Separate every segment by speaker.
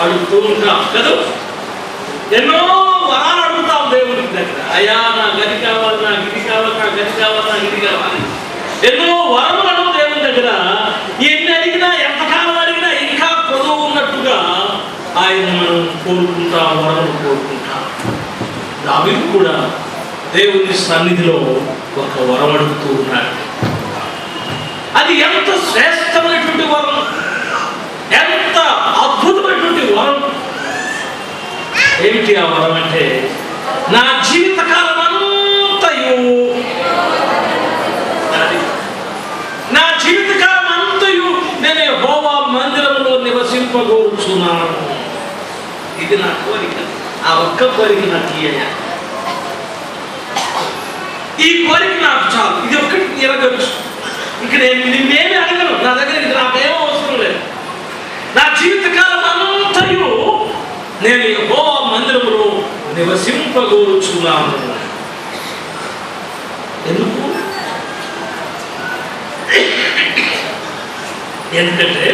Speaker 1: అడుగుతూ ఉంటాం కదా. ఎన్నో వరాలు అడుగుతాం దేవుడి దగ్గర. అయ్యా నా గది కావాలి, నాకు ఇది కావాలి, నాకు గది కావాలి, నాకు ఇది కావాలి. ఎన్నో వరములు అడుగు దేవుని దగ్గర. ఎన్ని అడిగినా, ఎంతకాలం అడిగినా ఇంకా పొదువు ఉన్నట్టుగా ఆయన మనం కోరుకుంటాం, వరములు కోరుకుంటాం. దావీదు కూడా దేవుని సన్నిధిలో ఒక వరం అడుగుతూ ఉన్నాడు. అది ఎంత శ్రేష్టమైనటువంటి వరం, ఎంత అద్భుతమైనటువంటి వరం. ఏమిటి ఆ వరం అంటే, నా జీవితకాలం అంతయు, నా జీవితకాలం అంతయు నేను యెహోవా మందిరంలో నివసింపగోరుచున్నాను. ఇది నా కోరిక. ఆ ఒక్క కోరిక నాకు ఇయ్యయ్యా. ఈ కోరిక నాకు చాలు. ఇది ఒక్కటి నెరవేర్చు. ఇక నేను నిన్నేమి అడగను. నా దగ్గర ఇది నాకేమో అవసరం లేదు. నా జీవితకాలం అంతయు నేను యెహోవా మందిరములో నివసింపగోరుచున్నాను. ఎందుకు? ఎందుకంటే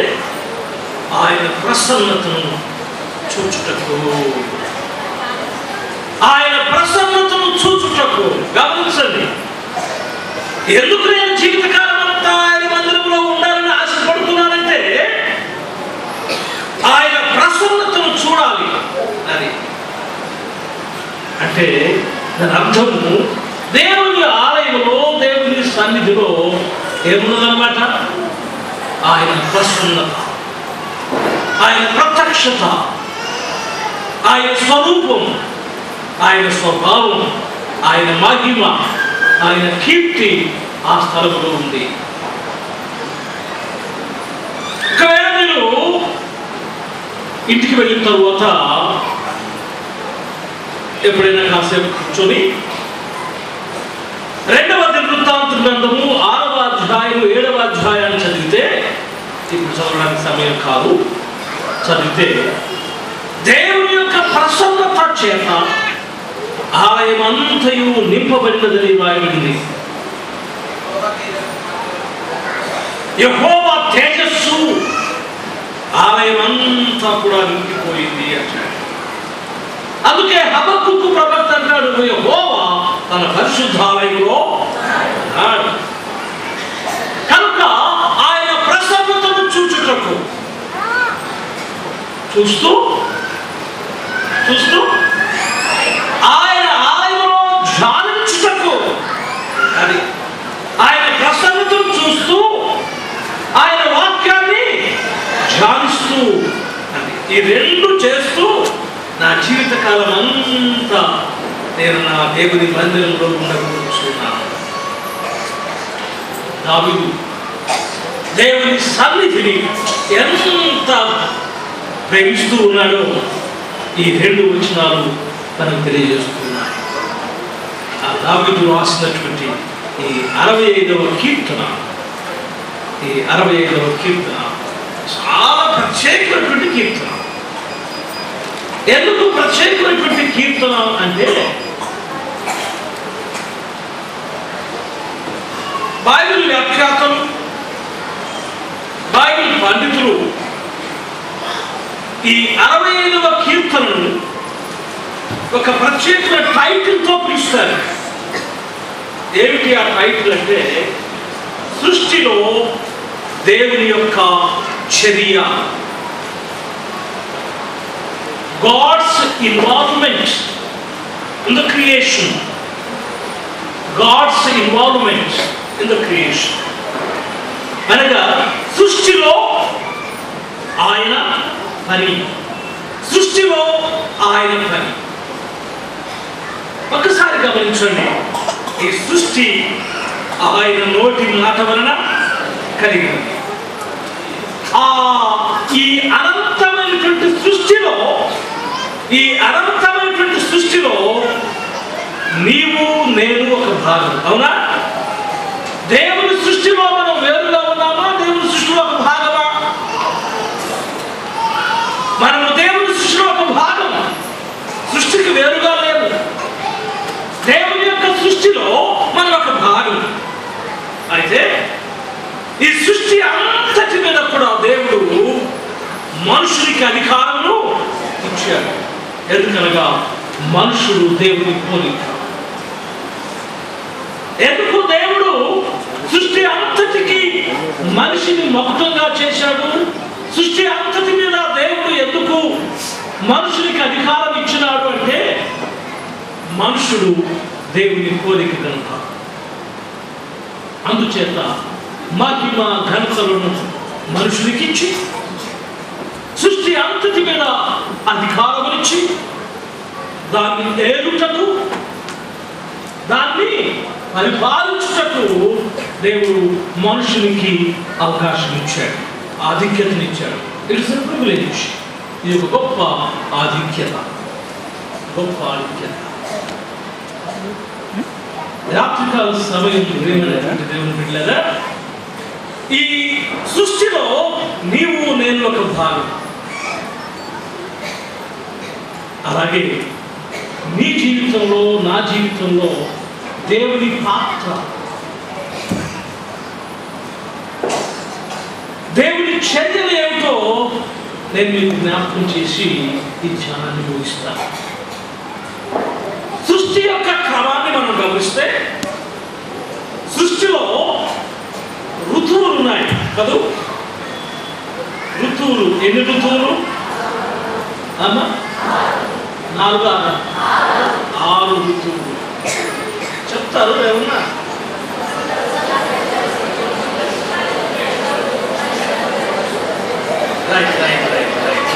Speaker 1: ఆయన ప్రసన్నతను చూచుటకు, ఆయన ప్రసన్నతను చూచుటకు. గమనించండి, ఎందుకు నేను జీవితకాలం అంతా ఆయన మందిరంలో ఉండాలని ఆశపడుతున్నానంటే ఆయన ప్రసన్నతను చూడాలి. అది అంటే దాని అర్థము దేవుని ఆలయంలో, దేవుని సన్నిధిలో ఏమున్నదన్నమాట? ఆయన ప్రసన్నత, ఆయన ప్రత్యక్షత, ఆయన స్వరూపం, ఆయన స్వభావం, ఆయన మహిమ, ఆయన కీర్తి ఆ స్థలంలో ఉంది. ఒకవేళ మీరు ఇంటికి వెళ్ళిన తర్వాత ఎప్పుడైనా కాసేపు కూర్చొని 2వ దినవృత్తాంత గ్రంథము 6వ అధ్యాయం 7వ అధ్యాయాన్ని చదివితే, ఇప్పుడు చదవడానికి సమయం కాదు, చదివితే దేవుని యొక్క ప్రసన్నత చేత ఆలయం అంతయు నింపబడినదని రాయబడింది. యెహోవా తేజస్సు ఆలయం అంతా కూడా నింపిపోయింది అంటాడు. అందుకే హబక్కూకు ప్రవక్త అంటాడు, యెహోవా తన పరిశుద్ధాలయంలో ఉన్నాడు. కనుక ఆయన ప్రసన్నతను చూచుటకు, చూస్తూ ఆయన ఆలయంలో ధ్యానించుటకు, అది ఆయన ప్రసన్నతను చూస్తూ ఆయన వాక్యాన్ని ధ్యానిస్తూ, ఈ రెండు చేస్తూ నా జీవితకాలం అంతా నేను నా దేవుని మందిరంలో ఉండకూర్చున్నాను. దావీదు దేవుని సన్నిధిని ఎంత ప్రేమిస్తూ ఉన్నాడో ఈ 2 వచనాలు మనకు తెలియజేస్తున్నాయి. ఆ దావీదు రాసినటువంటి ఈ 65వ కీర్తన, ఈ 65వ కీర్తన చాలా ప్రత్యేకమైనటువంటి కీర్తన. ఎందుకు ప్రత్యేకమైనటువంటి కీర్తన అంటే, బైబిల్ వ్యాఖ్యాతలు, బైబిల్ పండితులు ఈ 65వ కీర్తనను ఒక ప్రత్యేకమైన టైటిల్తో పిలుస్తారు. ఏమిటి ఆ టైటిల్ అంటే, సృష్టిలో దేవుని యొక్క చర్య, God's involvement in the creation. God's involvement in the creation. అనగా సృష్టిలో ఆయన పని, సృష్టిలో ఆయన పని. ఒకసారి గమనించండి, ఈ సృష్టి ఆయన నోటి మాట వలన కలిగింది. ఈ అనంతమైనటువంటి సృష్టిలో, ఈ అనంతమైనటువంటి సృష్టిలో నీవు నేను ఒక భాగం. అవునా? దేవుని సృష్టిలో మనం వేరుగా ఉన్నామా? దేవుని సృష్టిలో ఒక భాగమా? మనము దేవుని సృష్టిలో ఒక భాగం, సృష్టికి వేరుగా లేదు. దేవుని యొక్క సృష్టిలో మనం ఒక భాగం. అయితే ఈ సృష్టి అంతటి మీద కూడా దేవుడు మనుషునికి అధికారమును ఇచ్చాడు. ఎందుకనగా మనుషుడు దేవుని పోలిక. ఎందుకు దేవుడు సృష్టి అంతటికి మనిషిని మక్కువగా చేశాడు? సృష్టి అంతటి మీద దేవుడు ఎందుకు మనుషునికి అధికారం ఇచ్చినాడు అంటే మనుషుడు దేవుని పోలిక కనుక. అందుచేత మహిమ ఘనతలను మనుషునికి ఇచ్చి సృష్టి అంతటి మీద అధికారం ఇచ్చి దాన్ని ఏలుటకు, దాన్ని పరిపాలించుటకు దేవుడు మనుషునికి అవకాశం ఇచ్చాడు, ఆధిక్యతనిచ్చాడు. It's a privilege. ఇది ఒక గొప్ప ఆధిక్యత, గొప్ప ఆధిక్యత. రాత్రికాల సమయం ప్రియమైనటువంటి దేవుని బిడ్డలారా, ఈ సృష్టిలో నీవు నేను ఒక భాగం. అలాగే నీ జీవితంలో, నా జీవితంలో దేవుని పాత్ర, దేవుని చర్యలు ఏమిటో నేను మీకు జ్ఞాపకం చేసి ఈ ధ్యానాన్ని ముగిస్తాను. సృష్టి యొక్క క్రమాన్ని మనం గమనిస్తే సృష్టిలో ఋతువులు ఉన్నాయి కదా. ఋతువులు ఎన్ని ఋతువులు అమ్మా? 4 6 ఋతువులు చెప్తారు ఏమన్నా? Right right right right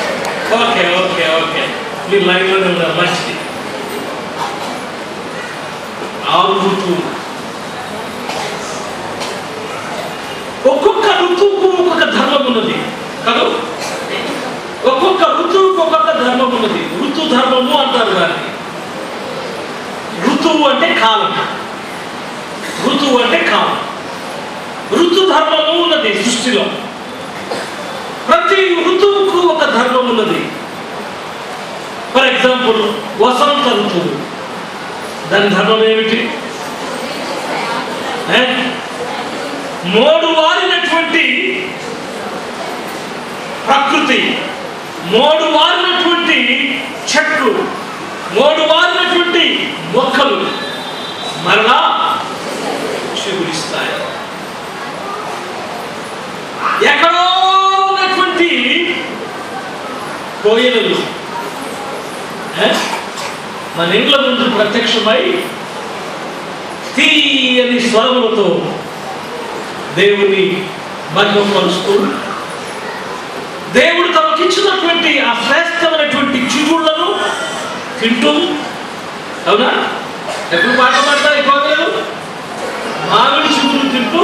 Speaker 1: okay okay okay మీరు లైన్లోనే ఉన్నారు. మంచిది. 6 ఋతువులు. ఒక్కొక్క ఋతువుకు ఒక్కొక్క ధర్మం ఉన్నది కదా. ఒక్కొక్క ఋతువుకు ఒక్కొక్క ధర్మం ఉన్నది. ఋతు ధర్మము అంటారు దాన్ని. ఋతువు అంటే కాలం, ఋతువు అంటే కాలం. ఋతు ధర్మము ఉన్నది సృష్టిలో. ప్రతి ఋతువుకు ఒక ధర్మం ఉన్నది. ఫర్ ఎగ్జాంపుల్ వసంత ఋతువు, దాని ధర్మం ఏమిటి? మోడు వారినటువంటి ప్రకృతి, మోడు వారినటువంటి చెట్లు, మోడు వారినటువంటి మొక్కలు మరలా చిగురిస్తాయి. ఎక్కడో ఉన్నటువంటి కోయిలలు మన ఇండ్ల ముందు ప్రత్యక్షమై తీయని స్వరములతో దేవుని మహిమపరుస్తూ, దేవుడు తమకిచ్చినటువంటి ఆ శ్రేష్టమైనటువంటి చిగుళ్లను తింటూ, అవునా? ఎప్పుడు పాట పాడతారు కోగలు? మామిడి చిగురు తింటూ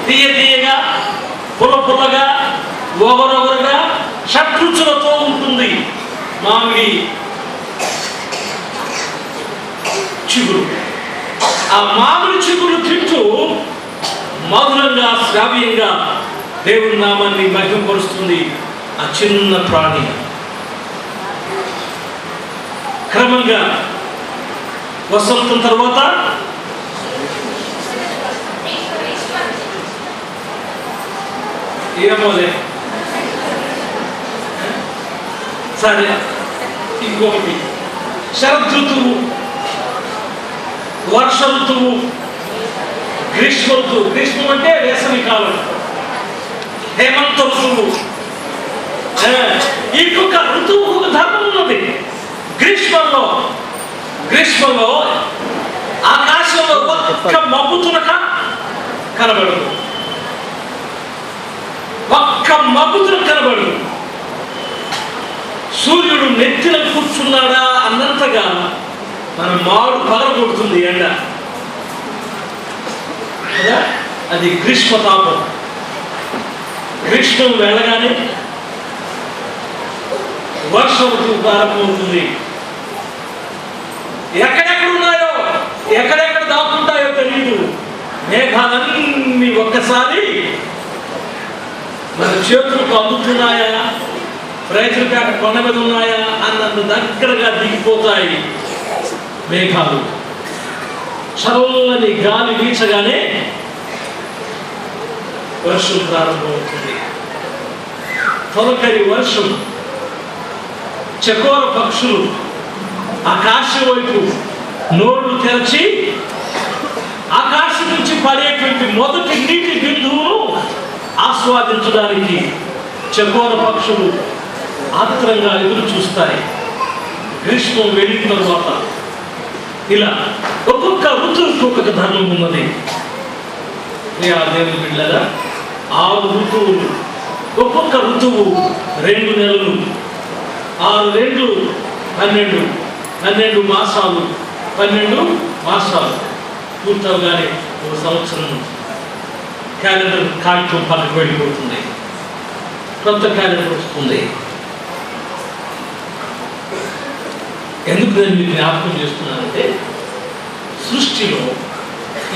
Speaker 1: తీయ తీయగా, పుల్ల పుల్లగా, ఓవరొవరుగా, షట్రుచులతో ఉంటుంది మామిడి చిగురు. ఆ మామిడి చిగురు తింటూ మధురంగా, శ్రావ్యంగా దేవుని నామాన్ని మహిమపరుస్తుంది ఆ చిన్న ప్రాణి. క్రమంగా వసంతం తర్వాత ఏమోలే సరే, ఇంకొకటి శరదృతువు, వర్ష ఋతువు, గ్రీష్మ ఋతువు. గ్రీష్మం అంటే వేసవి కాలం. హేమంత ఋతువు. ఇంకొక ఋతువు ఒక ధర్మం ఉన్నది. గ్రీష్మంలో ఆకాశంలో ఒక్క మబ్బు తునక కనబడదు, ఒక్క మబ్బు తునక కనబడదు. సూర్యుడు నెత్తిన కూర్చున్నాడా అన్నంతగా మన మాడు పగలగొడుతుంది ఎండ. అది గ్రీష్మ తాపం. గ్రీష్మం వెళ్ళగానే వర్షం ప్రారంభమవుతుంది. ఎక్కడెక్కడ ఉన్నాయో, ఎక్కడెక్కడ దాక్కుంటాయో తెలియదు. మేఘాలన్నీ ఒక్కసారి మన చేతులకు అందుతున్నాయా, రైతులపేట కొండ మీద ఉన్నాయా అన్నంత దగ్గరగా దిగిపోతాయి మేఘాలు. చల్లని గాలి వీచగానే వర్షం ప్రారంభమవుతుంది. తొలకరి వర్షం చకోర పక్షులు ఆకాశం వైపు నోళ్లు తెరచి ఆకాశం నుంచి పడేటువంటి మొదటి నీటి బిందువును ఆస్వాదించడానికి చకోర పక్షులు ఆత్రంగా ఎదురు చూస్తాయి. గ్రీష్మం వెళ్ళిన తర్వాత ఇలా ఒక్కొక్క ఋతువుకు ఒక్కొక్క ధర్మం ఉన్నది. దేవుని బిడ్డలారా, 6 ఋతువులు, ఒక్కొక్క ఋతువు 2 నెలలు, 6 2 12, 12 మాసాలు, 12 మాసాలు పూర్తవగానే ఒక సంవత్సరం క్యాలెండర్ కాగితం పక్కకు వెళ్ళిపోతుంది, కొత్త క్యాలెండర్ వస్తుంది. ఎందుకు నేను మీకు జ్ఞాపకం చేస్తున్నానంటే, సృష్టిలో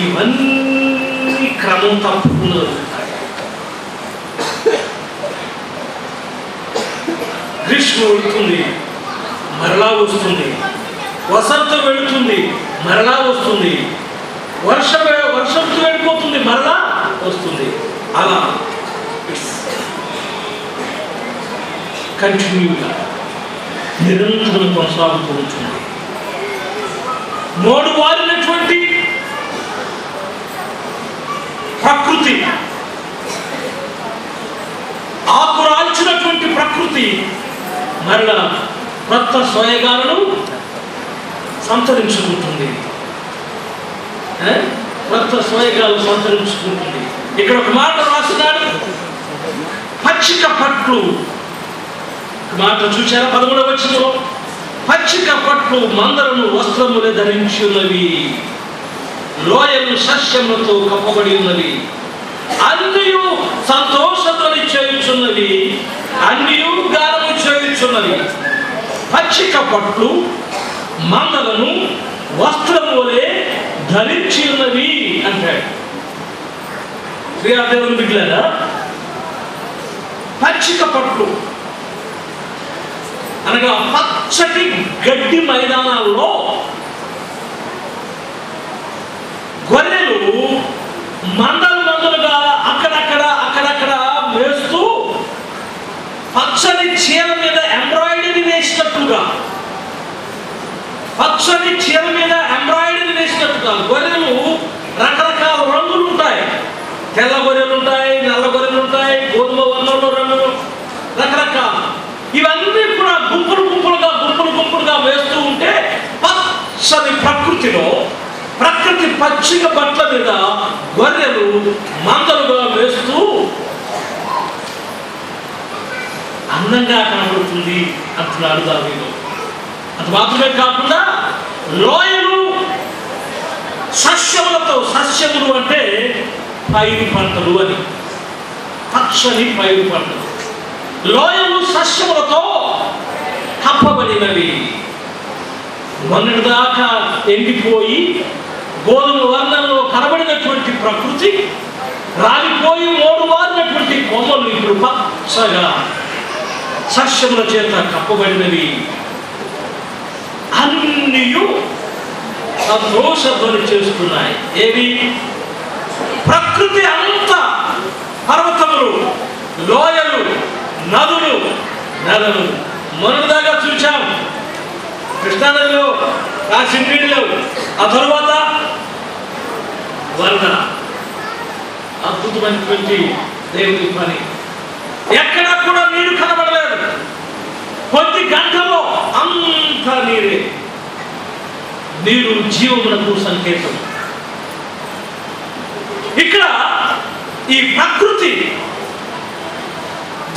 Speaker 1: ఇవన్నీ క్రమం తప్పకుండా జరుగుతాయి. గ్రీష్మం వెళుతుంది, మరలా వస్తుంది. వసంతం వెళుతుంది, మరలా వస్తుంది. వర్షంతో వెళ్ళిపోతుంది, మరలా వస్తుంది. అలా కంటిన్యూగా నిరంతరం కొనసాగుతూ ఉంటుంది. మోడు వారినటువంటి ప్రకృతి, ఆకురాల్చినటువంటి ప్రకృతి మరలా కొత్త సోయగాలను సంతరించుకుంటుంది. కొత్త సోయగాలు సంతరించుకుంటుంది. ఇక్కడ ఒక మాట రాస్తున్నాడు, పచ్చిక పట్లు. మాట చూచారా? 13వ వచనంలో, పచ్చిక పట్లు మందరము వస్త్రములే ధరించి ఉన్నవి, లోయలు సస్యములతో కప్పబడి ఉన్నవి, అన్నియు సంతోషధ్వని చేయుచున్నవి, అన్నియు గానము చేయుచున్నవి. పచ్చిక పట్లు మందలను వస్త్రములే ధరించి ఉన్నవి అంటాడు. దేవుని బిడ్డలారా, పచ్చిక పట్లు అనగా పచ్చటి గడ్డి మైదానాల్లో గొర్రెలు మందలుగా అక్కడక్కడ వేస్తూ పచ్చని చీర మీద ఎంబ్రాయిడరీ వేసినట్టుగా, పచ్చని చీర మీద ఎంబ్రాయిడరీ వేసినట్టుగా గొర్రెలు రకరకాల రంగులు ఉంటాయి. తెల్ల గొర్రెలు ఉంటాయి, నల్ల గొర్రెలు ఉంటాయి, గోధుమ వర్ణంలో రంగులు, రకరకాల. ఇవన్నీ కూడా గుంపులుగా వేస్తూ ఉంటే పచ్చని ప్రకృతిలో, ప్రకృతి పచ్చిక బట్ల మీద గొర్రెలు మందలుగా వేస్తూ అందంగా కనబడుతుంది అంటున్నాడు దావీదు. అది మాత్రమే కాకుండా లోయలు సస్యములతో, సస్యములు అంటే పైరు పంటలు అని, పచ్చని పైరు పంటలు, లోయలు సస్యములతో కప్పబడినవి. మొన్నటిదాకా ఎండిపోయి గోధుమ వర్ణంలో కనబడినటువంటి ప్రకృతి రాలిపోయి మోడు వారినటువంటి కొమ్మలు ఇప్పుడు పచ్చగా సస్యముల చేత కప్పబడినవి. అన్నియు సంతోషధ్వని చేస్తున్నాయి. ఏవి? ప్రకృతి అంతా, పర్వతములు, లోయలు, నదులు, నదులు. మొన్నటిదాకా చూచాం కృష్ణానదిలో కాశీ నీళ్ళు, ఆ తరువాత వరద. అద్భుతమైనటువంటి దేవుని పని. ఎక్కడ కూడా నీరు కనబడలేదు. కొద్ది గంటల్లో అంతా నీరే. నీరు జీవమునకు సంకేతం. ఇక్కడ ఈ ప్రకృతి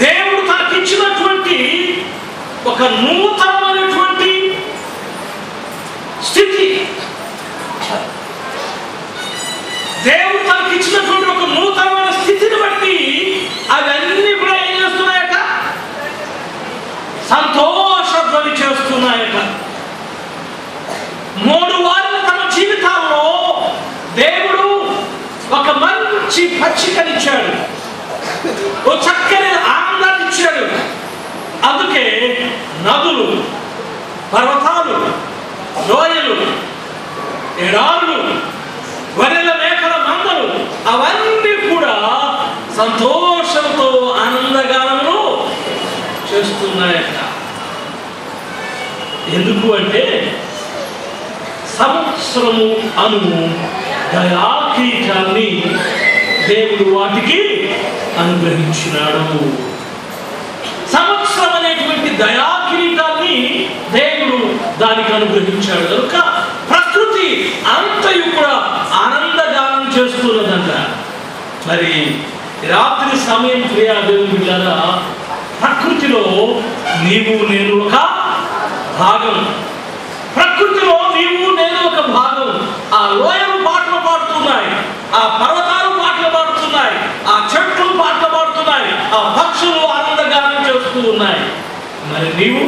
Speaker 1: దేవుడు తనకిచ్చినటువంటి ఒక నూతనమైనటువంటి స్థితి, దేవుడు తనకిచ్చినటువంటి ఒక నూతనమైన స్థితిని బట్టి అవన్నీ కూడా ఏం చేస్తున్నాయట? సంతోషధ్వని చేస్తున్నాయట. మూడు వారుల తమ జీవితాల్లో దేవుడు ఒక మంచి పచ్చికనిచ్చాడు, ఓ చక్కని ఆనందాన్ని ఇచ్చాడు. అందుకే నదులు, పర్వతాలు, లోయలు, ఎడారులు, గొర్రెల మేకల మందలు అవన్నీ కూడా సంతోషంతో ఆనందగానములు చేస్తున్నాయట. ఎందుకు అంటే సంవత్సరము అను దయాకిరీటాన్ని దేవుడు వాటికి అనుగ్రహించినాడు. సంవత్సరం అనేటువంటి దయాకిరీటాన్ని దేవుడు దానికి అనుగ్రహించాడు కనుక ప్రకృతి అంతయు కూడా ఆనందగానం చేస్తున్నదంట. మరి రాత్రి సమయం ప్రియా దేవుని బిడ్డలారా, ప్రకృతిలో నీవు నేను ఒక భాగం. ప్రకృతిలో నీవు నేను ఒక భాగం. ఆ లోయలు పాటలు పాడుతున్నాయి, ఆ పర్వతాలు పాటలు పాడుతున్నాయి, ఆ చెట్లు పాటలు పాడుతున్నాయి, ఆ పక్షులు ఆనందగానం చేస్తూ ఉన్నాయి. మరి నీవు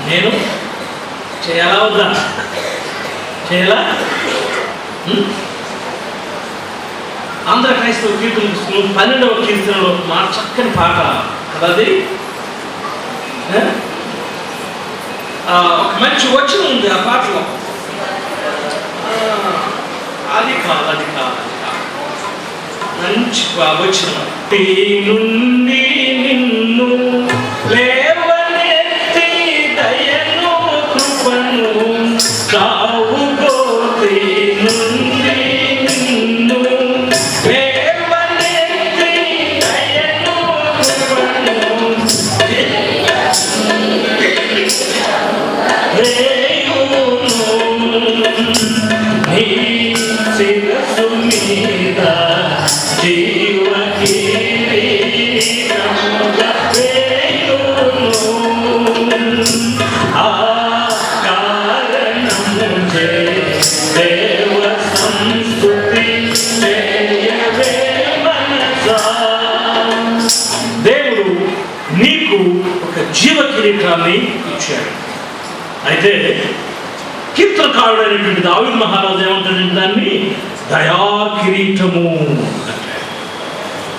Speaker 1: నేను చేయాలా వద్దా? చేయాలా? ఆంధ్ర క్రైస్తవ కీర్తన 12వ కీర్తనలో మా చక్కని పాట కదా అది. ఒక మంచి వచనం ఉంది ఆ పాటలో. అది కాదు మంచి వచనం. టీ నుండి నిన్ను లేవనెత్తి దయను కృపను కావుగోతి నుండి నిన్ను లేవనెత్తి దయను కృపను రేయును నీ శిరస్సు మీద జీవ కిరీటముగా వేయును. ఆ కారణముచే దేవ సంస్తుతి చేయవే మనసా. దేవుడు నీకు ఒక జీవ కిరీటాన్ని ఇచ్చాడు. అయితే కీర్తనకారుడైనటువంటి దావీదు మహారాజు ఏమంటాడంటే దాన్ని దయా కిరీటము అంటే.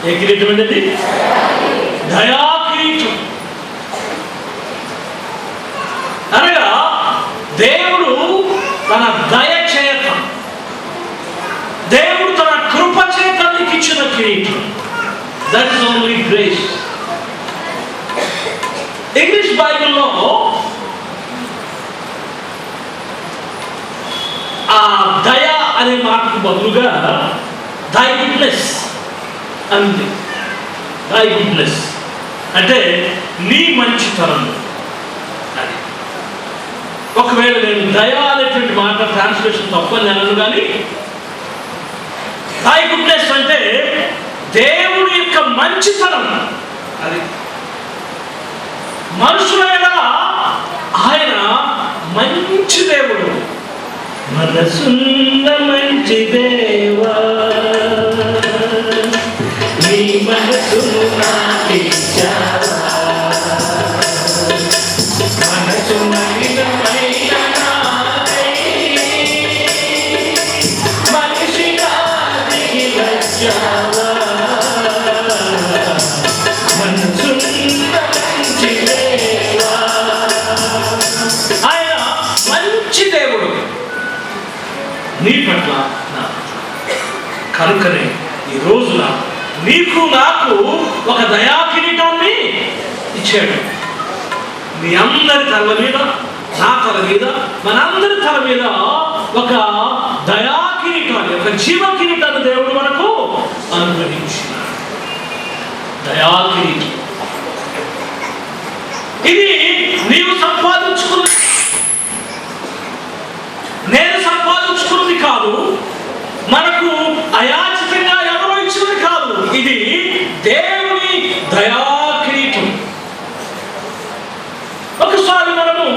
Speaker 1: ఏ కిరీటం అనేది? దయా కిరీటం అనగా దేవుడు తన దయ చేత, దేవుడు తన కృప చేత నీకు ఇచ్చిన కిరీటం. That is only grace. English బైబిల్లో ఆ దయ అనే మాటకు బదులుగా దై గుడ్నెస్ అంది. దై గుడ్నెస్ అంటే నీ మంచితనం. అది ఒకవేళ నేను దయ అనేటువంటి మాట ట్రాన్స్లేషన్ తప్పని అనను, కానీ దై గుడ్నెస్ అంటే దేవుడి యొక్క మంచితనం. అది మనుషుల ఎడల ఆయన మంచి దేవుడు. మనసున్న మంచి దేవా, నీ మనసును నాకిచ్చావా, మనసు మలినమైన నాదై మనిషిగా దిగి వచ్చావా, మనసున్న మంచి దేవా. ఆయన మంచి దేవుడు నీ పట్ల నా కనుకనే ఈ రోజున నీకు నాకు ఒక దయా కిరీటాన్ని ఇచ్చాడు. మీ అందరి తల మీద, నా తల మీద, మనందరి తల మీద ఒక దయా కిరీటాన్ని, ఒక జీవ కిరీటాన్ని దేవుడు మనకు అనుగ్రహించినాడు. దయా కిరీటం ఇది నీవు సంపాదించుకున్న, నేను సంపాదించుకున్నది కాదు, మనకు అయాచితంగా ఎవరో ఇచ్చినది కాదు. ఇది దేవుని దయా కిరీటం. ఒకసారి మనము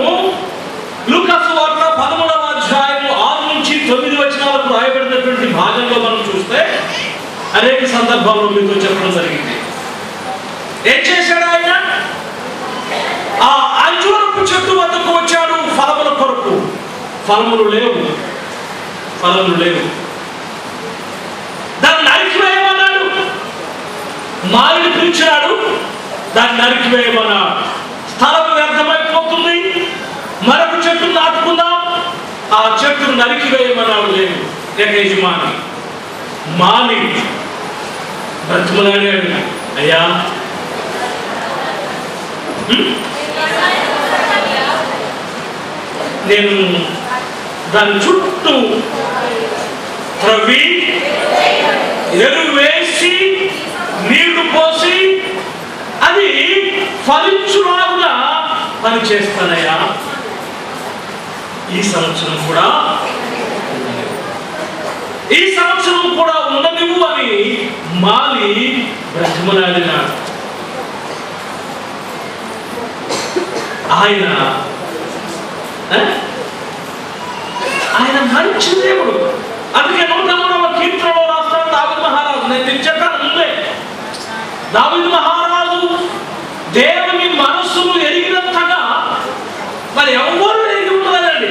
Speaker 1: లూకా సువార్త 13వ అధ్యాయం 6 నుంచి 9 వచనాలకు రాయబడినటువంటి భాగంలో మనం చూస్తే అనేక సందర్భాల్లో మీతో చెప్పడం జరిగింది. ఏం చేశాడు ఆయన? ఆ అంజూరపు చెట్టు వద్దకు వచ్చాడు ఫలముల కొరకు. ఫలములు లేవు. దాన్ని నరికివేయమన్నాడు. మాలిని పిలిచాడు, దాన్ని నరికివేయమన్నాడు. స్థలం వ్యర్థమైపోతుంది, మరొక చెట్టు నాటుకుందాం, ఆ చెట్టును నరికివేయమన్నాడు. లేదు, యజమాని మాలి బ్రతిమలాడాడు. అయ్యా నేను దాని చుట్టూ త్రవ్వి ఎరువు వేసి నీళ్లు పోసి అది ఫలించులాగా పని చేస్తానయ్యా. ఈ సంవత్సరం కూడా ఉండనివ్వు అని మాలి బ్రతిమలాడినాడు. ఆయన మంచి దేవుడు. అందుకే 103వ కీర్తనలో రాస్తాడు దావీదు మహారాజు. నేను తెచ్చాను ముందే. దావీదు మహారాజు దేవుని మనస్సును ఎరిగినంతగా మరి ఎవరు ఎరిగి ఉండదండి.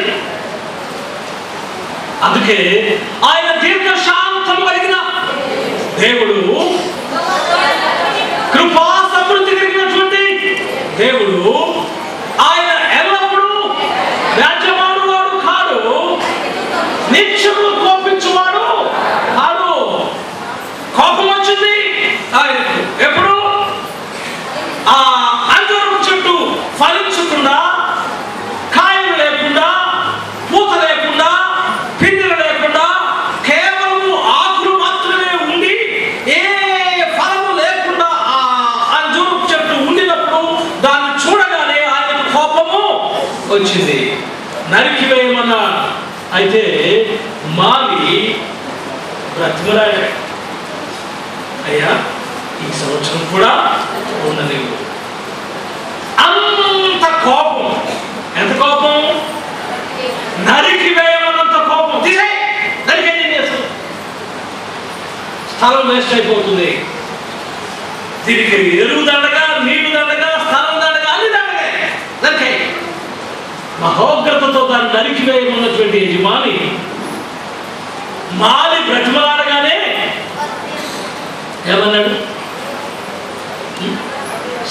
Speaker 1: అందుకే ఆయన దీర్ఘశాంతం కలిగిన దేవుడు, కృపా సమృద్ధి కలిగినటువంటి దేవుడు. ఆయన ఎల్లప్పుడూ రాజ్యమాడువాడు కాడు, నిత్యము కోపించువాడు కాడు. కోపం వచ్చింది ఆయనకు ఎప్పుడు? ఆ అంజూరపు చెట్టు ఫలించకుండా, కాయలు లేకుండా, పూత లేకుండా, పిందెలు లేకుండా, కేవలం ఆకులు మాత్రమే ఉండి ఏ ఫలము లేకుండా ఆ అంజూరపు చెట్టు ఉండినప్పుడు దాన్ని చూడగానే ఆయనకు కోపము వచ్చింది, నరికివేయమన్నా. అయితే మాలి బ్రతిమలాడాడు, అయ్యా ఈ సంవత్సరం కూడా ఉండనివ్వు. అంత కోపం, ఎంత కోపం? నరికి వేయమన్నంత కోపం. నరికేయండి, అసలు స్థలం వేస్ట్ అయిపోతుంది. దీనికి ఎరువు దండగా, నీళ్లు దండగా, స్థలం దండగా, అన్ని దండగా. నరికే మహోగ్రతతో దాన్ని నరికి వేయమన్నటువంటి యజమాని మాలి బ్రతిమలాడగానే ఏమన్నాడు?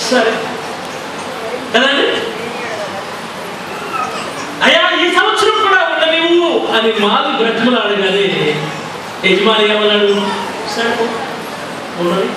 Speaker 1: సరే కదండి, అయ్యా ఈ సంవత్సరం కూడా ఉండనివ్వు అని మాలి బ్రతిమలాడగానే యజమాని ఏమన్నాడు? సరే ఉండని.